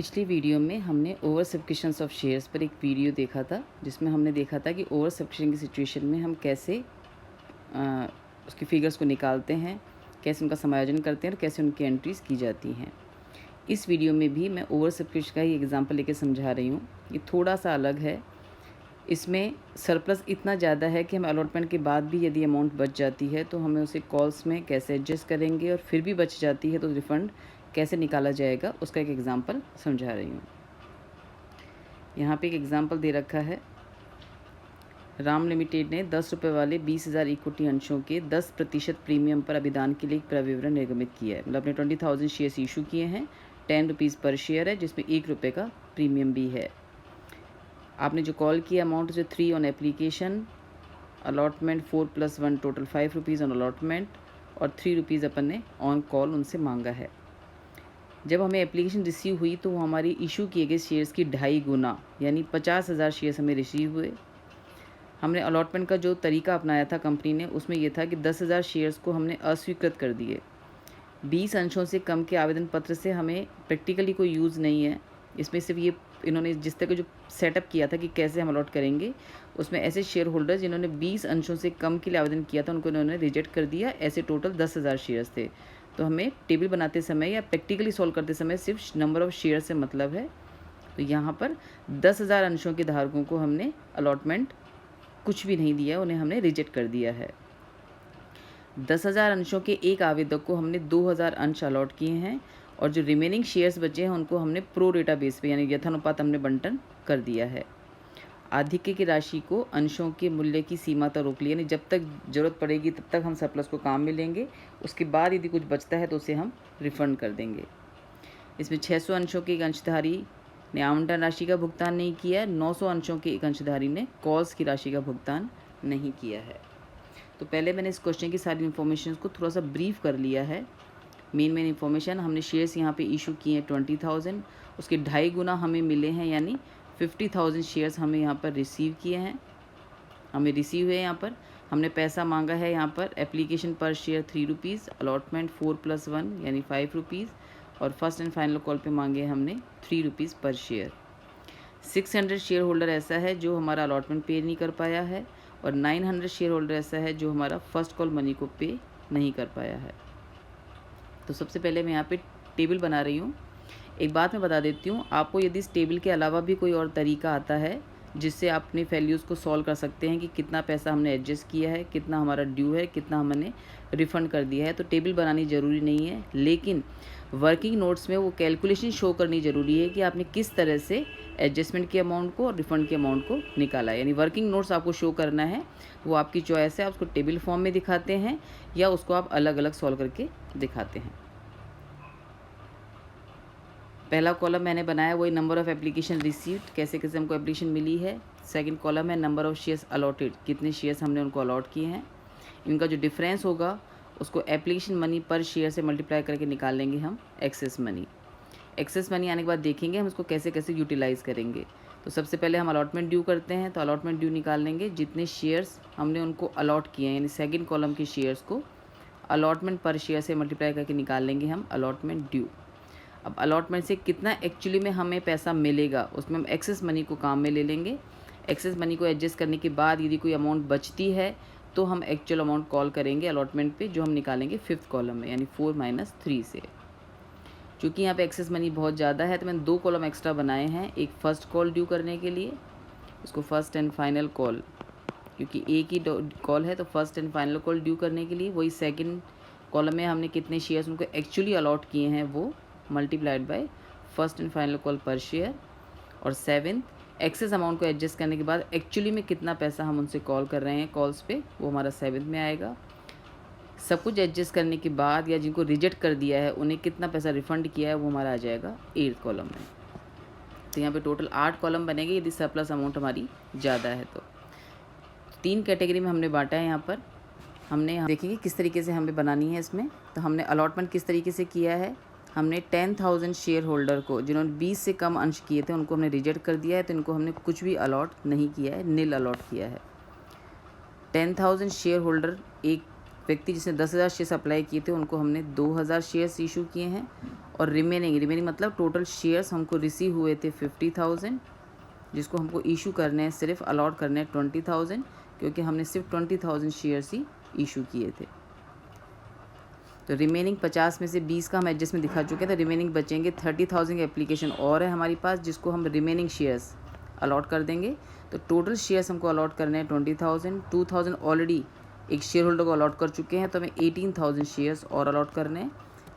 पिछली वीडियो में हमने ओवर सब्सक्रिप्शंस ऑफ शेयर्स पर एक वीडियो देखा था, जिसमें हमने देखा था कि ओवर सब्सक्रिप्शन की सिचुएशन में हम कैसे उसकी फिगर्स को निकालते हैं, कैसे उनका समायोजन करते हैं और कैसे उनकी एंट्रीज़ की जाती हैं। इस वीडियो में भी मैं ओवर सब्सक्रिप्शन का ही एग्जांपल लेके समझा रही हूँ। ये थोड़ा सा अलग है। इसमें सरप्लस इतना ज़्यादा है कि हम अलॉटमेंट के बाद भी यदि अमाउंट बच जाती है तो हमें उसे कॉल्स में कैसे एडजस्ट करेंगे, और फिर भी बच जाती है तो रिफ़ंड कैसे निकाला जाएगा, उसका एक एग्ज़ाम्पल समझा रही हूँ। यहाँ पे एक एग्ज़ाम्पल दे रखा है। राम लिमिटेड ने 10 रुपये वाले 20,000 इक्विटी अंशों के 10% प्रीमियम पर अभिदान के लिए एक प्रविवरण निर्गमित किया है। मतलब अपने 20,000 शेयर्स इशू किए हैं, 10 रुपीज़ पर शेयर है, जिसमें 1 रुपये का प्रीमियम भी है। आपने जो कॉल किया अमाउंट जो 3 on application, allotment 4+1 total 5 rupees on allotment, और 3 रुपीज़ अपन ने ऑन कॉल उनसे मांगा है। जब हमें एप्लीकेशन रिसीव हुई तो वो हमारी इशू किए गए शेयर्स की 2.5 गुना यानी 50,000 शेयर्स हमें रिसीव हुए। हमने अलॉटमेंट का जो तरीका अपनाया था कंपनी ने, उसमें यह था कि 10,000 शेयर्स को हमने अस्वीकृत कर दिए। 20 अंशों से कम के आवेदन पत्र से हमें प्रैक्टिकली कोई यूज़ नहीं है। इसमें सिर्फ ये इन्होंने जिस तरह का जो सेटअप किया था कि कैसे हम अलॉट करेंगे, उसमें ऐसे शेयर होल्डर जिन्होंने 20 अंशों से कम के लिए आवेदन किया था उनको इन्होंने रिजेक्ट कर दिया। ऐसे टोटल 10,000 शेयर्स थे। तो हमें टेबल बनाते समय या प्रैक्टिकली सॉल्व करते समय सिर्फ नंबर ऑफ़ शेयर से मतलब है। तो यहाँ पर 10,000 अंशों के धारकों को हमने अलॉटमेंट कुछ भी नहीं दिया, उन्हें हमने रिजेक्ट कर दिया है। 10,000 अंशों के एक आवेदक को हमने 2,000 अंश अलॉट किए हैं, और जो रिमेनिंग शेयर्स बचे हैं उनको हमने प्रो रेटा बेस पे यानी यथानुपात हमने बंटन कर दिया है। आधिक्य की राशि को अंशों के मूल्य की सीमा तक रोक लिया, यानी जब तक ज़रूरत पड़ेगी तब तक हम सरप्लस को काम में लेंगे, उसके बाद यदि कुछ बचता है तो उसे हम रिफ़ंड कर देंगे। इसमें 600 अंशों के एक अंशधारी ने आवंटन राशि का भुगतान नहीं किया है, 900 अंशों के एक अंशधारी ने कॉल्स की राशि का भुगतान नहीं किया है। तो पहले मैंने इस क्वेश्चन की सारी इन्फॉर्मेशन को थोड़ा सा ब्रीफ कर लिया है। मेन इन्फॉर्मेशन, हमने शेयर्स यहाँ पे इशू किए हैं 20,000, उसके 2.5 गुना हमें मिले हैं, यानी 50,000 शेयर्स हमें यहाँ पर रिसीव किए हैं, हमें रिसीव हुए। यहाँ पर हमने पैसा मांगा है, यहाँ पर एप्लीकेशन पर शेयर 3 रुपीज़, अलॉटमेंट 4+1 यानी 5 रुपीज़, और फर्स्ट एंड फाइनल कॉल पे मांगे हमने 3 रुपीज़ पर शेयर। 600 शेयर होल्डर ऐसा है जो हमारा अलॉटमेंट पे नहीं कर पाया है, और 900 शेयर होल्डर ऐसा है जो हमारा फर्स्ट कॉल मनी को पे नहीं कर पाया है। तो सबसे पहले मैं यहाँ पे टेबल बना रही हूँ। एक बात मैं बता देती हूँ आपको, यदि इस टेबल के अलावा भी कोई और तरीका आता है जिससे आप अपनी वैल्यूज़ को सॉल्व कर सकते हैं कि कितना पैसा हमने एडजस्ट किया है, कितना हमारा ड्यू है, कितना हमने रिफ़ंड कर दिया है, तो टेबल बनानी ज़रूरी नहीं है। लेकिन वर्किंग नोट्स में वो कैलकुलेशन शो करनी ज़रूरी है कि आपने किस तरह से एडजस्टमेंट के अमाउंट को और रिफ़ंड के अमाउंट को निकाला है। यानी वर्किंग नोट्स आपको शो करना है, वो आपकी चॉइस है। आप उसको टेबल फॉर्म में दिखाते हैं या उसको आप अलग अलग सॉल्व करके दिखाते हैं। पहला कॉलम मैंने बनाया वही नंबर ऑफ़ एप्लीकेशन रिसीव्ड, कैसे कैसे हमको एप्लीकेशन मिली है। सेकंड कॉलम है नंबर ऑफ़ शेयर्स अलॉटेड, कितने शेयर्स हमने उनको अलॉट किए हैं। इनका जो डिफरेंस होगा उसको एप्लीकेशन मनी पर शेयर से मल्टीप्लाई करके निकाल लेंगे हम एक्सेस मनी। एक्सेस मनी आने के बाद देखेंगे हम उसको कैसे कैसे यूटिलाइज़ करेंगे। तो सबसे पहले हम अलॉटमेंट ड्यू करते हैं, तो अलॉटमेंट ड्यू निकाल लेंगे। जितने शेयर्स हमने उनको अलॉट किए हैं, यानी सेकंड कॉलम के शेयर्स को अलॉटमेंट पर शेयर से मल्टीप्लाई करके निकाल लेंगे हम अलॉटमेंट ड्यू। अब अलॉटमेंट से कितना एक्चुअली में हमें पैसा मिलेगा, उसमें हम एक्सेस मनी को काम में ले लेंगे। एक्सेस मनी को एडजस्ट करने के बाद यदि कोई अमाउंट बचती है तो हम एक्चुअल अमाउंट कॉल करेंगे अलॉटमेंट पे, जो हम निकालेंगे 5th कॉलम में, यानी 4 - 3 से। क्योंकि यहाँ पे एक्सेस मनी बहुत ज़्यादा है तो मैंने 2 कॉलम एक्स्ट्रा बनाए हैं। एक फ़र्स्ट कॉल ड्यू करने के लिए, इसको फर्स्ट एंड फाइनल कॉल, क्योंकि एक ही कॉल है तो first and final call due करने के लिए वही सेकंड कॉलम में हमने कितने शेयर्स उनको एक्चुअली अलॉट किए हैं वो multiplied by first and final call पर शेयर। और 7th एक्सेस अमाउंट को एडजस्ट करने के बाद एक्चुअली में कितना पैसा हम उनसे कॉल कर रहे हैं कॉल्स पे, वो हमारा 7th में आएगा। सब कुछ एडजस्ट करने के बाद या जिनको रिजेक्ट कर दिया है उन्हें कितना पैसा रिफ़ंड किया है वो हमारा आ जाएगा 8th कॉलम में। तो यहाँ पे टोटल 8 कॉलम बनेंगे यदि सरप्लस अमाउंट हमारी ज़्यादा है तो। 3 कैटेगरी में हमने बांटा है। यहाँ पर हमने देखेंगे किस तरीके से हमें बनानी है इसमें। तो हमने अलॉटमेंट किस तरीके से किया है, हमने 10,000 शेयर होल्डर को जिन्होंने 20 से कम अंश किए थे उनको हमने रिजेक्ट कर दिया है, तो इनको हमने कुछ भी अलॉट नहीं किया है, नील अलॉट किया है। 10,000 शेयर होल्डर, एक व्यक्ति जिसने 10,000 शेयर्स अप्लाई किए थे उनको हमने 2,000 शेयर्स इशू किए हैं, और रिमेनिंग मतलब टोटल शेयर्स हमको रिसीव हुए थे 50,000, जिसको हमको इशू करने हैं, सिर्फ अलॉट करने हैं 20,000, क्योंकि हमने सिर्फ 20,000 शेयर्स ही इशू किए थे। तो रिमेनिंग 50 में से 20 का हम एडजस्टमेंट दिखा चुके हैं, तो रिमेनिंग बचेंगे 30,000 की एप्लीकेशन और है हमारे पास, जिसको हम रिमेनिंग शेयर्स अलॉट कर देंगे। तो टोटल शेयर्स हमको अलॉट करने हैं 20,000, 2,000 ऑलरेडी एक शेयर होल्डर को अलॉट कर चुके हैं, तो हमें 18,000 शेयर्स और अलॉट करने हैं।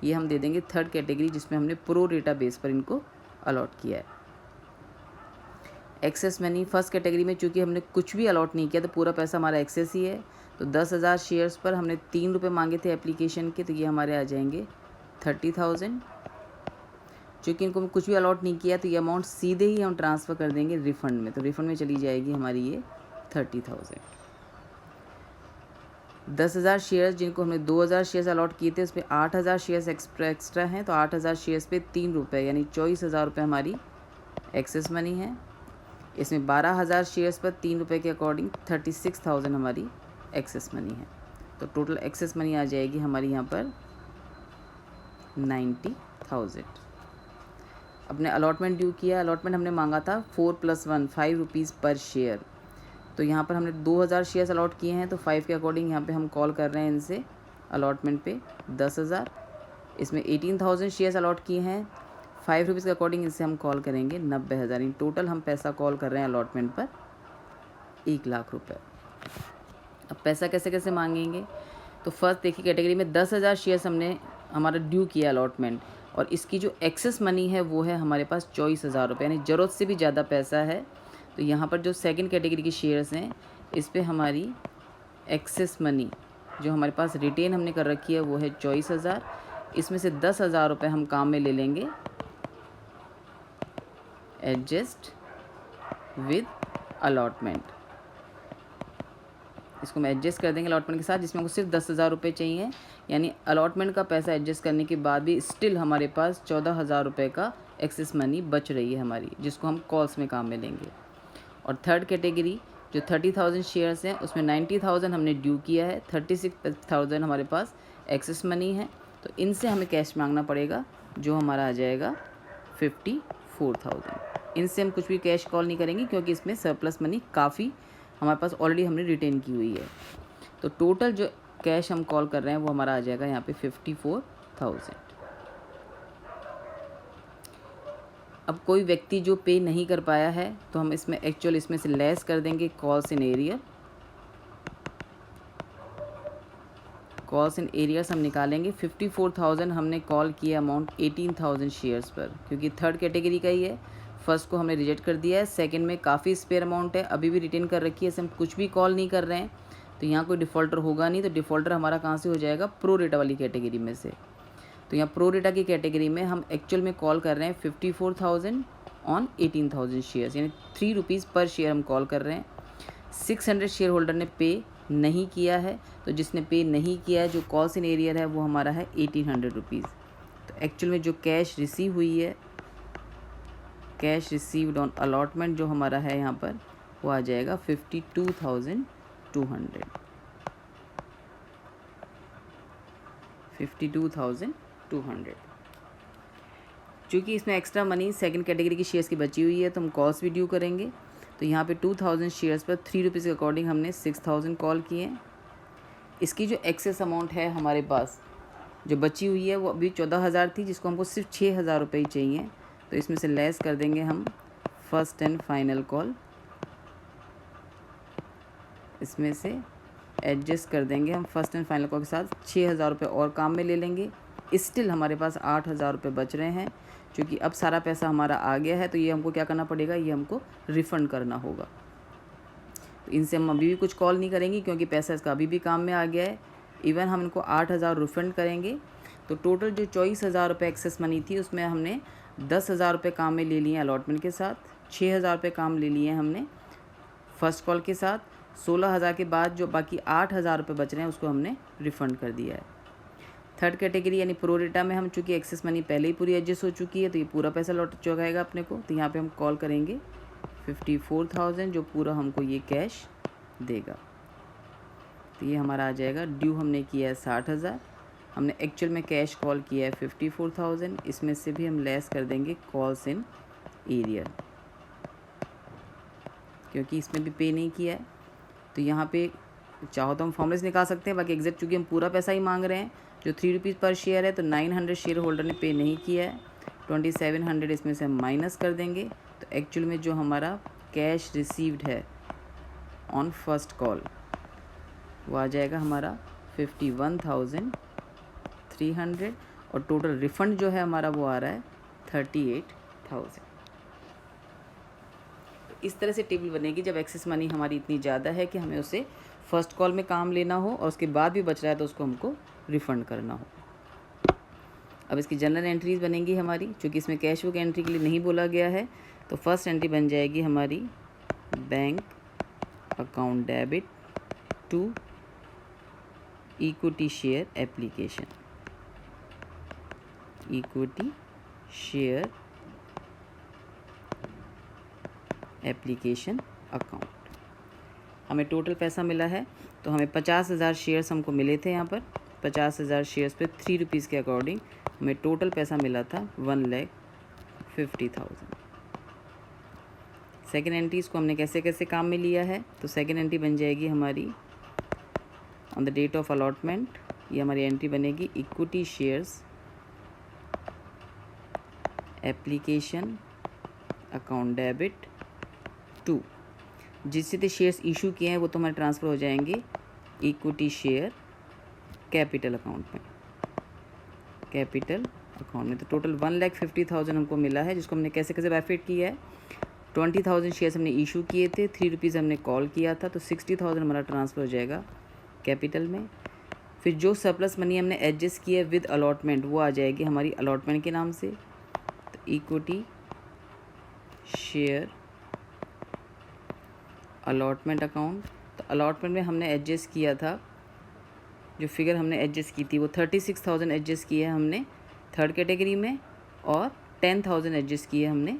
ये हम दे देंगे थर्ड कैटेगरी, जिसमें हमने प्रो रेटा बेस पर इनको अलॉट किया है। एक्सेस मनी फर्स्ट कैटेगरी में चूँकि हमने कुछ भी अलॉट नहीं किया, तो पूरा पैसा हमारा एक्सेस ही है। तो 10,000 शेयर्स पर हमने 3 रुपये मांगे थे एप्लीकेशन के, तो ये हमारे आ जाएंगे 30,000। चूँकि इनको कुछ भी अलॉट नहीं किया, तो ये अमाउंट सीधे ही हम ट्रांसफ़र कर देंगे रिफ़ंड में, तो रिफ़ंड में चली जाएगी हमारी ये 30,000। 10,000 शेयर्स जिनको हमने 2,000 शेयर्स अलॉट किए थे, उसमें 8,000 शेयर्स एक्स्ट्रा हैं, तो 8,000 शेयर्स पे 3 रुपये यानी 24,000 रुपये हमारी एक्सेस मनी है। इसमें 12,000 शेयर्स पर 3 रुपये के अकॉर्डिंग 36,000 हमारी एक्सेस मनी है। तो टोटल एक्सेस मनी आ जाएगी हमारी यहाँ पर 90,000। अपने अलॉटमेंट ड्यू किया, अलॉटमेंट हमने मांगा था 4 + 1 5 रुपीज़ पर शेयर। तो यहाँ पर हमने 2,000 शेयर्स अलॉट किए हैं, तो 5 के अकॉर्डिंग यहाँ पे हम कॉल कर रहे हैं इनसे अलॉटमेंट पे 10,000। इसमें 18,000 शेयर्स अलॉट किए हैं, 5 रुपीज़ के अकॉर्डिंग इनसे हम कॉल करेंगे 90,000। इन टोटल हम पैसा कॉल कर रहे हैं अलॉटमेंट पर 1,00,000 रुपये। अब पैसा कैसे कैसे मांगेंगे, तो फर्स्ट देखिए कैटेगरी में 10,000 शेयर्स हमने हमारा ड्यू किया अलॉटमेंट, और इसकी जो एक्सेस मनी है वो है हमारे पास 24,000 रुपये, यानी ज़रूरत से भी ज़्यादा पैसा है। तो यहाँ पर जो सेकंड कैटेगरी की शेयर्स हैं, इस पे हमारी एक्सेस मनी जो हमारे पास रिटेन हमने कर रखी है वो है 24,000। इसमें से 10,000 रुपये हम काम में ले लेंगे एडजस्ट विद अलॉटमेंट। इसको हम एडजस्ट कर देंगे अलॉटमेंट के साथ, जिसमें हमको सिर्फ 10,000 रुपये चाहिए, यानी अलॉटमेंट का पैसा एडजस्ट करने के बाद भी स्टिल हमारे पास 14,000 रुपये का एक्सेस मनी बच रही है हमारी, जिसको हम कॉल्स में काम में लेंगे। और थर्ड कैटेगरी जो 30,000 शेयर्स हैं, उसमें 90,000 हमने ड्यू किया है, 36,000 हमारे पास एक्सेस मनी है। तो इनसे हमें कैश मांगना पड़ेगा, जो हमारा आ जाएगा 54,000। इनसे हम कुछ भी कैश कॉल नहीं करेंगे, क्योंकि इसमें सरप्लस मनी काफ़ी हमारे पास ऑलरेडी हमने रिटेन की हुई है। तो टोटल जो कैश हम कॉल कर रहे हैं वो हमारा आ जाएगा यहाँ पे 54,000। अब कोई व्यक्ति जो पे नहीं कर पाया है, तो हम इसमें से लेस कर देंगे calls in arrear. Calls in arrears हम निकालेंगे। 54,000 हमने कॉल किया अमाउंट 18,000 शेयर्स पर, क्योंकि थर्ड कैटेगरी का ही है। फर्स्ट को हमने रिजेक्ट कर दिया है, सेकंड में काफ़ी स्पेयर अमाउंट है, अभी भी रिटेन कर रखी है, इसे हम कुछ भी कॉल नहीं कर रहे हैं, तो यहाँ कोई डिफ़ॉल्टर होगा नहीं। तो डिफ़ॉल्टर हमारा कहाँ से हो जाएगा, प्रो रेटा वाली कैटेगरी में से। तो यहाँ प्रो रेटा की कैटेगरी में हम एक्चुअल में कॉल कर रहे हैं 54,000 ऑन 18,000 शेयर्स, यानी 3 रुपीज़ पर शेयर हम कॉल कर रहे हैं। 600 शेयर होल्डर ने पे नहीं किया है, तो जिसने पे नहीं किया है, जो कॉल्स इन एरियर है, वो हमारा है 1,800 रुपीज़। तो एक्चुअल में जो कैश रिसीव हुई है, कैश रिसीव्ड ऑन अलॉटमेंट जो हमारा है यहाँ पर, वो आ जाएगा 52,200। 52,200। चूँकि इसमें एक्स्ट्रा मनी सेकंड कैटेगरी की शेयर्स की बची हुई है, तो हम कॉल्स भी ड्यू करेंगे। तो यहाँ पे 2,000 शेयर्स पर 3 रुपीज़ के अकॉर्डिंग हमने 6,000 कॉल किए। इसकी जो एक्सेस अमाउंट है हमारे पास जो बची हुई है, वो अभी 14,000 थी, जिसको हमको सिर्फ 6,000 रुपये ही चाहिए। तो इसमें से लेस कर देंगे हम फर्स्ट एंड फाइनल कॉल, इसमें से एडजस्ट कर देंगे हम फर्स्ट एंड फाइनल कॉल के साथ 6,000 रुपये और काम में ले लेंगे। स्टिल हमारे पास 8,000 रुपये बच रहे हैं। क्योंकि अब सारा पैसा हमारा आ गया है, तो ये हमको क्या करना पड़ेगा, ये हमको रिफ़ंड करना होगा। तो इनसे हम अभी भी कुछ कॉल नहीं करेंगे, क्योंकि पैसा इसका अभी भी काम में आ गया है। इवन हम इनको 8,000 रिफ़ंड करेंगे। तो टोटल जो 24,000 रुपये एक्सेस मनी थी, उसमें हमने 10,000 रुपये काम में ले लिए अलॉटमेंट के साथ, 6,000 रुपये काम ले लिए हमने फर्स्ट कॉल के साथ, 16,000 के बाद जो बाकी 8,000 रुपये बच रहे हैं, उसको हमने रिफ़ंड कर दिया है। थर्ड कैटेगरी यानी प्रो रेटा में हम चूँकि एक्सेस मनी पहले ही पूरी एडजस्ट हो चुकी है, तो ये पूरा पैसा लौट चुकाएगा अपने को। तो यहाँ पे हम कॉल करेंगे 54,000, जो पूरा हमको ये कैश देगा। तो ये हमारा आ जाएगा। ड्यू हमने किया है 60,000, हमने एक्चुअल में कैश कॉल किया है 54,000, इसमें से भी हम लेस कर देंगे कॉल्स इन एरियर, क्योंकि इसमें भी पे नहीं किया है। तो यहाँ पे चाहो तो हम फॉर्मूले से निकाल सकते हैं, बाकी एग्जैक्ट चूँकि हम पूरा पैसा ही मांग रहे हैं जो 3 रुपीज़ पर शेयर है, तो 900 शेयर होल्डर ने पे नहीं किया है, 2700 इसमें से हम माइनस कर देंगे। तो एक्चुअल में जो हमारा कैश रिसीव्ड है ऑन फर्स्ट कॉल वो आ जाएगा हमारा 51,300, और टोटल रिफ़ंड जो है हमारा वो आ रहा है 38,000। इस तरह से टेबल बनेगी जब एक्सेस मनी हमारी इतनी ज़्यादा है कि हमें उसे फर्स्ट कॉल में काम लेना हो और उसके बाद भी बच रहा है तो उसको हमको रिफ़ंड करना हो। अब इसकी जनरल एंट्रीज बनेंगी हमारी, चूँकि इसमें कैश बुक एंट्री के लिए नहीं बोला गया है। तो फर्स्ट एंट्री बन जाएगी हमारी bank account debit to equity share application, equity share application account. हमें टोटल पैसा मिला है, तो हमें 50,000 शेयर्स हमको मिले थे यहाँ पर, 50,000 शेयर्स पे 3 रुपीज़ के अकॉर्डिंग हमें टोटल पैसा मिला था 1,50,000। सेकेंड एंट्री इसको हमने कैसे कैसे काम में लिया है, तो सेकेंड एंट्री बन जाएगी हमारी on the date of allotment, ये हमारी एंट्री बनेगी equity shares application account debit to, जिससे शेयर्स इशू किए हैं वो तो हमारे ट्रांसफ़र हो जाएंगे इक्विटी शेयर कैपिटल अकाउंट में, कैपिटल अकाउंट में। तो टोटल 1,50,000 हमको मिला है, जिसको हमने कैसे कैसे बाइफेट किया है। 20,000 शेयर्स हमने इशू किए थे, 3 रुपीज़ हमने कॉल किया था, तो 60,000 हमारा ट्रांसफ़र हो जाएगा कैपिटल में। फिर जो सरप्लस मनी हमने एडजस्ट किया विद अलॉटमेंट वो आ जाएगी हमारी अलॉटमेंट के नाम से, तो इक्विटी शेयर अलॉटमेंट अकाउंट। तो अलॉटमेंट में हमने एडजस्ट किया था, जो फिगर हमने एडजस्ट की थी वो 36,000 एडजस्ट किए है हमने थर्ड कैटेगरी में, और 10,000 एडजस्ट किए हमने,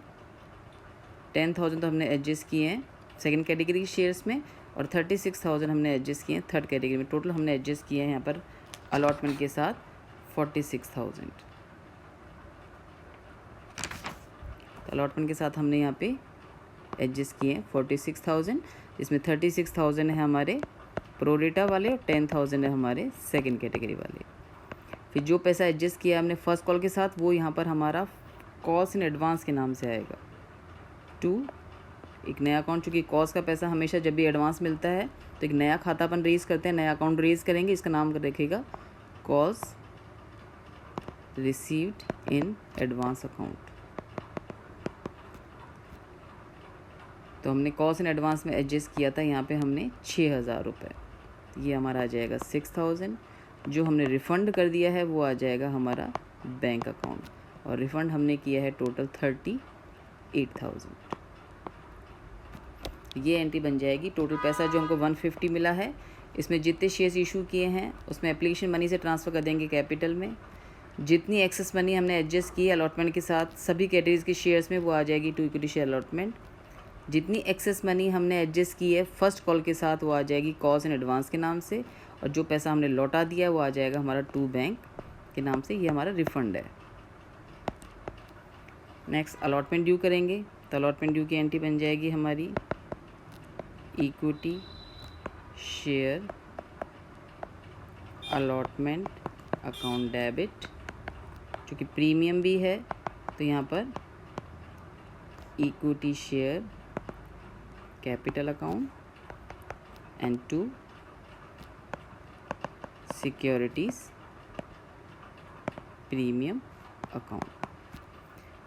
10,000 तो हमने एडजस्ट किए हैं सेकंड कैटेगरी शेयर्स में, और 36,000 हमने एडजस्ट किए हैं थर्ड कैटेगरी में। टोटल हमने एडजस्ट किए हैं यहाँ पर अलॉटमेंट के साथ 46,000। अलॉटमेंट के साथ हमने यहाँ पे एडजस्ट किए हैं 46,000, जिसमें 36,000 है हमारे प्रोरेटा वाले और 10,000 है हमारे सेकंड कैटेगरी वाले। फिर जो पैसा एडजस्ट किया हमने फर्स्ट कॉल के साथ वो यहाँ पर हमारा कॉल्स इन एडवांस के नाम से आएगा टू एक नया अकाउंट। चूँकि कॉल्स का पैसा हमेशा जब भी एडवांस मिलता है तो एक नया खाता अपन रेज़ करते हैं, नया अकाउंट रेज़ करेंगे, इसका नाम रखेगा calls received in advance account. तो हमने कॉल्स इन एडवांस में एडजस्ट किया था यहाँ पे हमने 6,000 रुपये, ये हमारा आ जाएगा 6,000। जो हमने रिफ़ंड कर दिया है वो आ जाएगा हमारा बैंक अकाउंट, और रिफ़ंड हमने किया है टोटल 38,000। ये एंट्री बन जाएगी। टोटल पैसा जो हमको 150 मिला है, इसमें जितने शेयर्स इशू किए हैं उसमें एप्लीकेशन मनी से ट्रांसफ़र कर देंगे कैपिटल में। जितनी एक्सेस मनी हमने एडजस्ट की है अलॉटमेंट के साथ सभी कैटेगरीज के शेयर्स में वो आ जाएगी टू इक्विटी शेयर अलॉटमेंट। जितनी एक्सेस मनी हमने एडजस्ट की है फर्स्ट कॉल के साथ वो आ जाएगी कॉल्स इन एडवांस के नाम से, और जो पैसा हमने लौटा दिया वो आ जाएगा हमारा टू बैंक के नाम से, ये हमारा रिफ़ंड है। नेक्स्ट अलॉटमेंट ड्यू करेंगे, तो अलॉटमेंट ड्यू की एंट्री बन जाएगी हमारी equity share allotment account debit. चूँकि प्रीमियम भी है तो यहाँ पर equity share capital account and to securities premium account.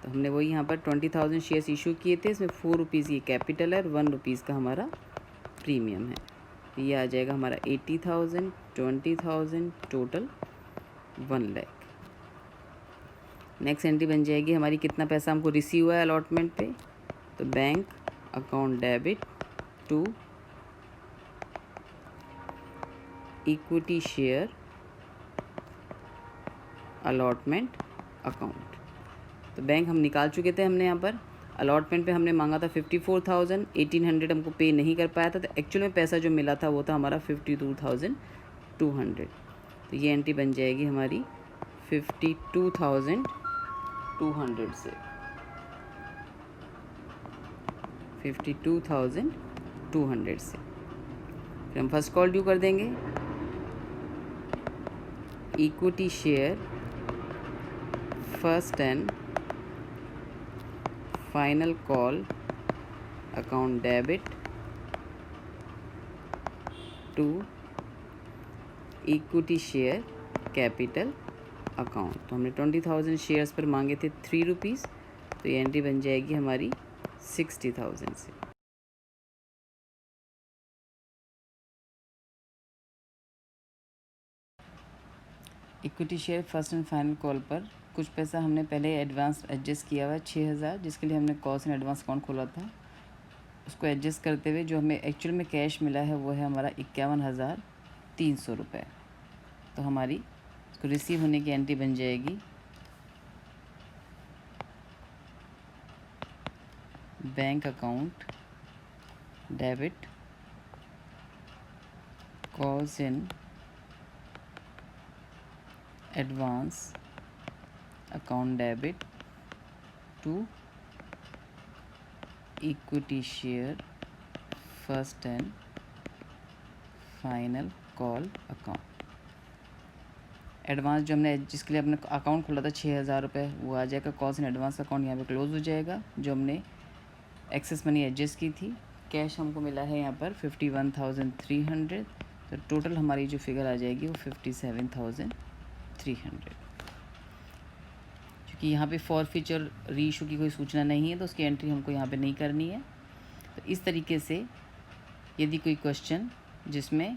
तो हमने वही यहाँ पर 20,000 शेयर्स इशू किए थे, इसमें 4 रुपीज़ ये कैपिटल है और 1 रुपीज़ का हमारा प्रीमियम है। तो ये आ जाएगा हमारा 80,000, 20,000, टोटल 1 लाख। नेक्स्ट एंट्री बन जाएगी हमारी कितना पैसा हमको रिसीव हुआ है अलॉटमेंट पे, तो bank account debit to equity share allotment account. तो बैंक हम निकाल चुके थे, हमने यहाँ पर अलॉटमेंट पे हमने मांगा था 54,000, 1,800 हमको पे नहीं कर पाया था, तो एक्चुअल में पैसा जो मिला था वो था हमारा 52,200। तो ये एंट्री बन जाएगी हमारी 52,200 से, 52,200 से। फिर हम फर्स्ट कॉल ड्यू कर देंगे। Equity share first and final call account debit to equity share capital account. तो हमने 20,000 शेयर्स पर मांगे थे 3 रुपीज़, तो ये एंट्री बन जाएगी हमारी 60,000 से। Equity share first and final call पर कुछ पैसा हमने पहले एडवांस एडजस्ट किया हुआ है 6,000, जिसके लिए हमने कॉस्ट एंड एडवांस अकाउंट खोला था। उसको एडजस्ट करते हुए जो हमें एक्चुअल में कैश मिला है वो है हमारा 51,300 रुपये। तो हमारी उसको रिसीव होने की एंट्री बन जाएगी bank account debit calls in advance account debit to equity share first and final call account. Advance जो हमने जिसके लिए अपने अकाउंट खोला था 6,000 रुपये, वो आ जाएगा। कॉल्स एंड एडवांस अकाउंट यहाँ पे क्लोज हो जाएगा। जो हमने एक्सेस मनी एडजस्ट की थी, कैश हमको मिला है यहाँ पर 51,300, तो टोटल हमारी जो फिगर आ जाएगी वो 57,300। क्योंकि यहाँ पे फॉरफीचर रीइशू की कोई सूचना नहीं है, तो उसकी एंट्री हमको यहाँ पे नहीं करनी है। तो इस तरीके से यदि कोई क्वेश्चन जिसमें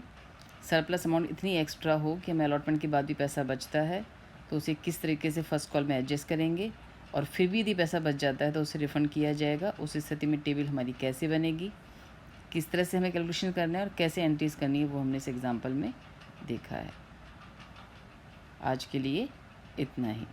सरप्लस अमाउंट इतनी एक्स्ट्रा हो कि हमें अलॉटमेंट के बाद भी पैसा बचता है, तो उसे किस तरीके से फ़र्स्ट कॉल में एडजस्ट करेंगे, और फिर भी यदि पैसा बच जाता है तो उसे रिफ़ंड किया जाएगा। उस स्थिति में टेबल हमारी कैसे बनेगी, किस तरह से हमें कैलकुलेशन करना है और कैसे एंट्रीज़ करनी है, वो हमने इस एग्ज़ाम्पल में देखा है। आज के लिए इतना ही।